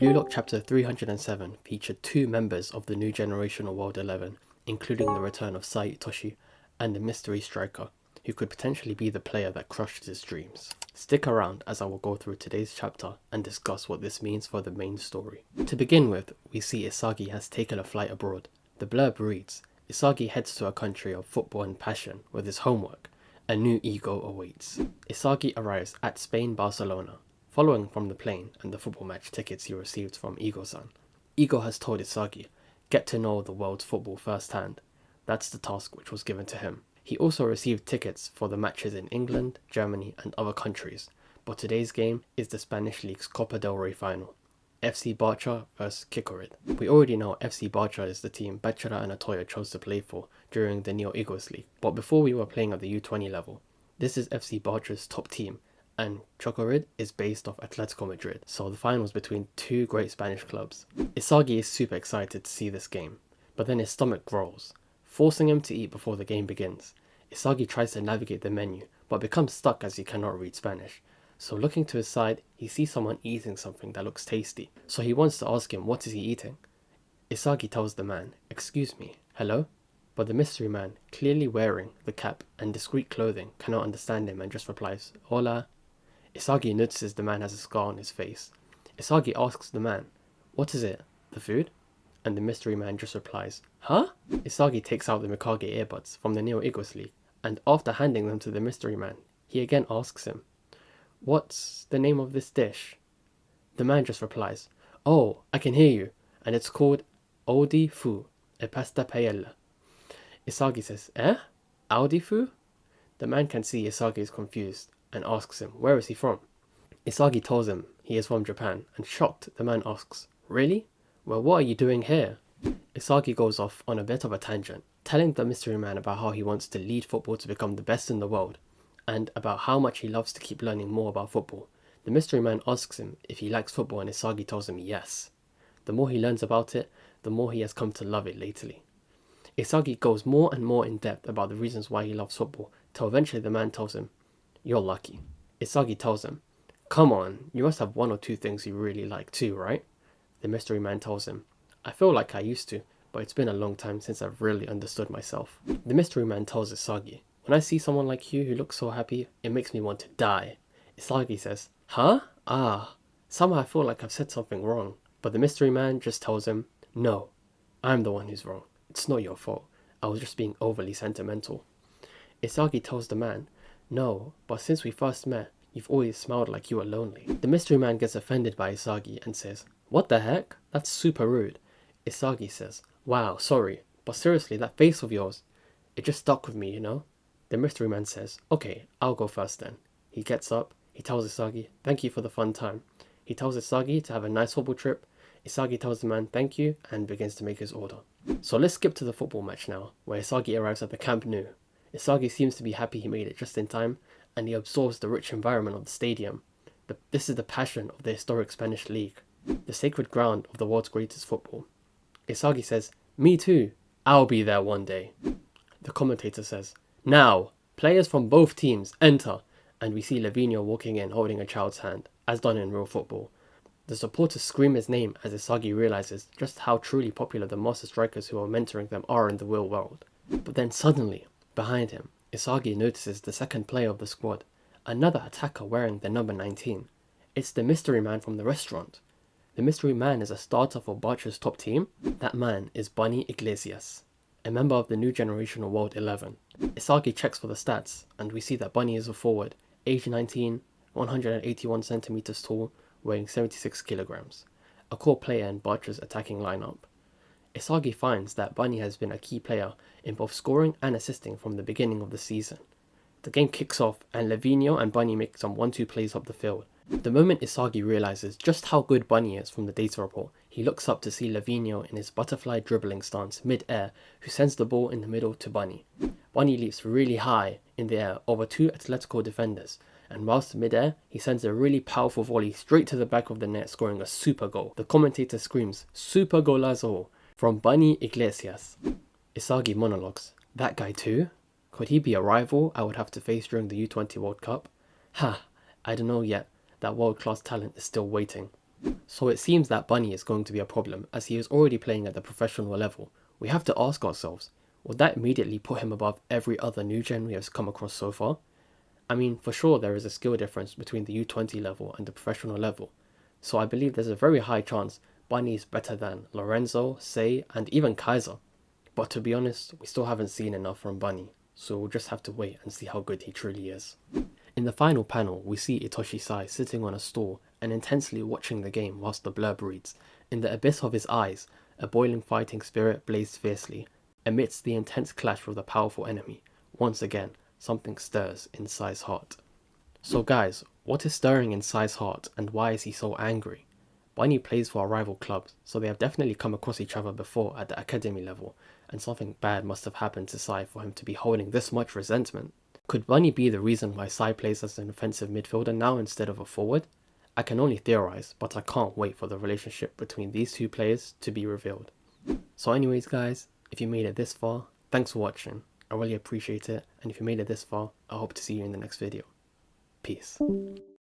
Blue Lock Chapter 307 featured two members of the new generational World 11, including the return of Sai Itoshi and a mystery striker, who could potentially be the player that crushed his dreams. Stick around as I will go through today's chapter and discuss what this means for the main story. To begin with, we see Isagi has taken a flight abroad. The blurb reads, Isagi heads to a country of football and passion with his homework. A new ego awaits. Isagi arrives at Spain, Barcelona, following from the plane and the football match tickets he received from Igo-san. Igo has told Isagi, get to know the world's football firsthand. That's the task which was given to him. He also received tickets for the matches in England, Germany and other countries, but today's game is the Spanish League's Copa del Rey final. FC Barça vs Kikorid. We already know FC Barça is the team Bachara and Atoya chose to play for during the Neo Igos League, but before we were playing at the U20 level. This is FC Barça's top team, and Chocorid is based off Atletico Madrid, so the finals between two great Spanish clubs. Isagi is super excited to see this game, but then his stomach growls, forcing him to eat before the game begins. Isagi tries to navigate the menu, but becomes stuck as he cannot read Spanish. So looking to his side, he sees someone eating something that looks tasty, so he wants to ask him what is he eating. Isagi tells the man, excuse me, hello? But the mystery man, clearly wearing the cap and discreet clothing, cannot understand him and just replies, hola. Isagi notices the man has a scar on his face. Isagi asks the man, what is it, the food? And the mystery man just replies, huh? Isagi takes out the Mikage earbuds from the Neo Igos League, and after handing them to the mystery man, he again asks him, what's the name of this dish? The man just replies, oh, I can hear you, and it's called Audi Fu, a pasta paella. Isagi says, eh? Audi Fu? The man can see Isagi is confused and asks him, where is he from? Isagi tells him he is from Japan, and shocked, the man asks, really? Well, what are you doing here? Isagi goes off on a bit of a tangent, telling the mystery man about how he wants to lead football to become the best in the world, and about how much he loves to keep learning more about football. The mystery man asks him if he likes football, and Isagi tells him yes. The more he learns about it, the more he has come to love it lately. Isagi goes more and more in depth about the reasons why he loves football, till eventually the man tells him, you're lucky. Isagi tells him, come on, you must have one or two things you really like too, right? The mystery man tells him, I feel like I used to, but it's been a long time since I've really understood myself. The mystery man tells Isagi, when I see someone like you who looks so happy, it makes me want to die. Isagi says, huh? Somehow I feel like I've said something wrong. But the mystery man just tells him, no, I'm the one who's wrong. It's not your fault. I was just being overly sentimental. Isagi tells the man, no, but since we first met, you've always smiled like you were lonely. The mystery man gets offended by Isagi and says, what the heck? That's super rude. Isagi says, wow, sorry, but seriously, that face of yours, it just stuck with me, you know? The mystery man says, okay, I'll go first then. He gets up, he tells Isagi, thank you for the fun time. He tells Isagi to have a nice football trip. Isagi tells the man thank you and begins to make his order. So let's skip to the football match now, where Isagi arrives at the Camp Nou. Isagi seems to be happy he made it just in time, and he absorbs the rich environment of the stadium. This is the passion of the historic Spanish League, the sacred ground of the world's greatest football. Isagi says, me too, I'll be there one day. The commentator says, now, players from both teams enter, and we see Levinho walking in holding a child's hand, as done in real football. The supporters scream his name as Isagi realizes just how truly popular the master strikers who are mentoring them are in the real world. But then suddenly, behind him, Isagi notices the second player of the squad, another attacker wearing the number 19. It's the mystery man from the restaurant. The mystery man is a starter for Barça's top team. That man is Bunny Iglesias, a member of the new generational World 11. Isagi checks for the stats, and we see that Bunny is a forward, age 19, 181 centimeters tall, weighing 76 kilograms, a core player in Barça's attacking lineup. Isagi finds that Bunny has been a key player in both scoring and assisting from the beginning of the season. The game kicks off, and Levinho and Bunny make some 1-2 plays up the field. The moment Isagi realizes just how good Bunny is from the data report, he looks up to see Levinho in his butterfly dribbling stance mid-air, who sends the ball in the middle to Bunny. Bunny leaps really high in the air over two Atletico defenders, and whilst mid-air, he sends a really powerful volley straight to the back of the net, scoring a super goal. The commentator screams, super golazo, from Bunny Iglesias. Isagi monologues, that guy too? Could he be a rival I would have to face during the U20 World Cup? I don't know yet. That world-class talent is still waiting. So it seems that Bunny is going to be a problem as he is already playing at the professional level. We have to ask ourselves, would that immediately put him above every other new gen we have come across so far? I mean, for sure there is a skill difference between the U20 level and the professional level, so I believe there's a very high chance Bunny is better than Lorenzo, Sei, and even Kaiser. But to be honest, we still haven't seen enough from Bunny, so we'll just have to wait and see how good he truly is. In the final panel, we see Itoshi Sai sitting on a stool and intensely watching the game whilst the blurb reads, "In the abyss of his eyes, a boiling fighting spirit blazed fiercely. Amidst the intense clash with a powerful enemy, once again, something stirs in Sai's heart." So guys, what is stirring in Sai's heart and why is he so angry? Bunny plays for our rival clubs, so they have definitely come across each other before at the academy level, and something bad must have happened to Sai for him to be holding this much resentment. Could Bunny be the reason why Sai plays as an offensive midfielder now instead of a forward? I can only theorize, but I can't wait for the relationship between these two players to be revealed. So anyways guys, if you made it this far, thanks for watching. I really appreciate it, and if you made it this far, I hope to see you in the next video. Peace.